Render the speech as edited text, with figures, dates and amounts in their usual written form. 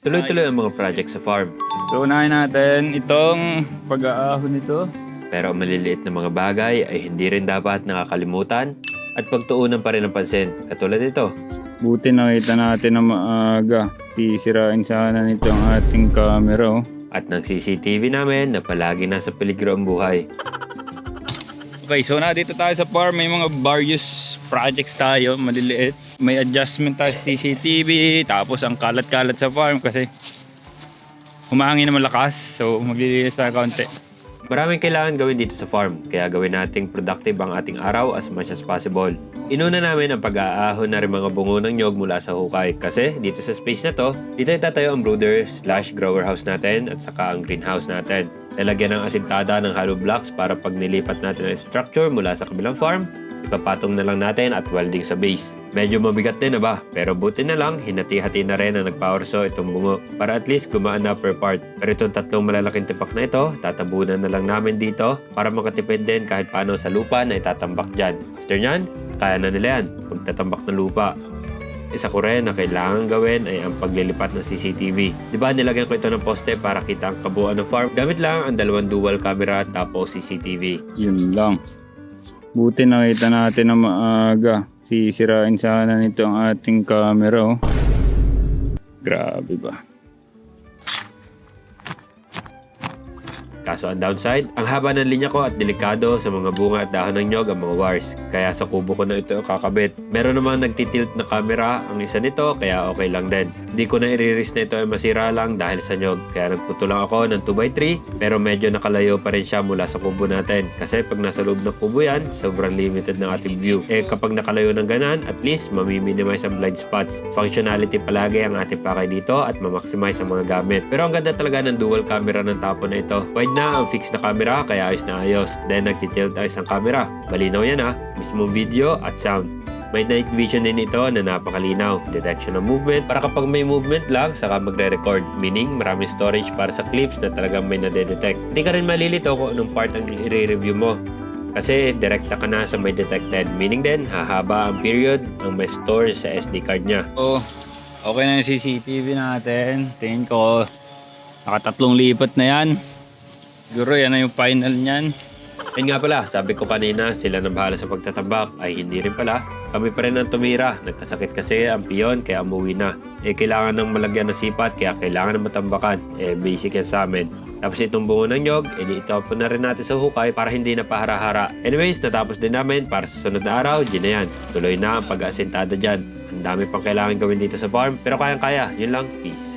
Tuloy-tuloy ang mga project sa farm. So, unahin natin itong pag-aahon nito. Pero ang maliliit na mga bagay ay hindi rin dapat nakakalimutan at pagtuunan pa rin ng pansin. Katulad nito. Buti nakita natin na maaga. Sisirain sana nito ang ating camera. At ng CCTV namin na palagi nasa peligro ang buhay. Okay, so na dito tayo sa farm. May mga various projects tayo, maliliit. May adjustment tayo sa CCTV. Tapos ang kalat-kalat sa farm kasi humahangin na malakas. So maglilinis tayo kaunti. Maraming kailangan gawin dito sa farm, kaya gawin nating productive ang ating araw as much as possible. Inuna namin ang pag-aahon na rin mga bungo ng nyog mula sa hukay kasi dito sa space na to, dito itatayo ang brooder/grower house natin at saka ang greenhouse natin. Lalagyan ng asintada ng hollow blocks para pag nilipat natin ang structure mula sa kabilang farm, ipapatong na lang natin at welding sa base. Medyo mabigat din na ba? Pero buti na lang, hinati-hati na rin ang nagpower saw itong bungo para at least gumaan na per part. Pero itong tatlong malalaking tipak na ito, tatabunan na lang namin dito para makatipid din kahit paano sa lupa na itatambak dyan. After nyan, kaya na nila yan pagtatambak ng lupa. Isa ko rin na kailangan gawin ay ang paglilipat ng CCTV. Diba nilagyan ko ito ng poste para kita ang kabuuan ng farm? Gamit lang ang dalawang dual camera tapos CCTV. Yun lang. Buti nakita natin na maaga. Sisirain sana nito ang ating camera. Grabe ba? Kaso ang downside, ang haba ng linya ko at delikado sa mga bunga at dahon ng nyog ang mga wires. Kaya sa kubo ko na ito kakabit. Meron namang nagtitilt na camera ang isa nito kaya okay lang din. Hindi ko na i-risk na ito ay masira lang dahil sa nyog. Kaya nagputo lang ako ng 2x3 pero medyo nakalayo pa rin siya mula sa kubo natin. Kasi pag nasa loob ng kubo yan, sobrang limited ng ating view. Kapag nakalayo ng ganan, at least mamiminimize ang blind spots. Functionality palagi ang ating pakay dito at ma-maximize ang mga gamit. Pero ang ganda talaga ng dual camera ng tapo na ito. Wide na ang fixed na camera kaya ayos na ayos. Then nagtitilt ayos ang camera. Malinaw yan mismong video at sound. May night vision din ito na napakalinaw. Detection ng movement para kapag may movement lang saka magre-record. Meaning maraming storage para sa clips na talagang may nadedetect. Hindi ka rin malilito kung anong part ang i-review mo. Kasi direkta ka na sa may detected. Meaning din hahaba ang period ang may store sa SD card niya. Oh, okay na yung CCTV natin. Tingin ko nakatatlong lipat na yan. Siguro yan na yung final niyan. Ayun nga pala, sabi ko kanina sila na bahala sa pagtatambak ay hindi rin pala. Kami pa rin ang tumira. Nagkasakit kasi ang piyon kaya umuwi na. Kailangan ng malagyan ng sipat kaya kailangan ng matambakan. Basic yan sa amin. Tapos itong bungo ng nyog, itapon na rin natin sa hukay para hindi na pahara-hara. Anyways, natapos din namin para sa sunod na araw, na yan. Tuloy na ang pag-aasintada dyan. Ang dami pang kailangan gawin dito sa farm pero kayang-kaya. Yun lang, peace.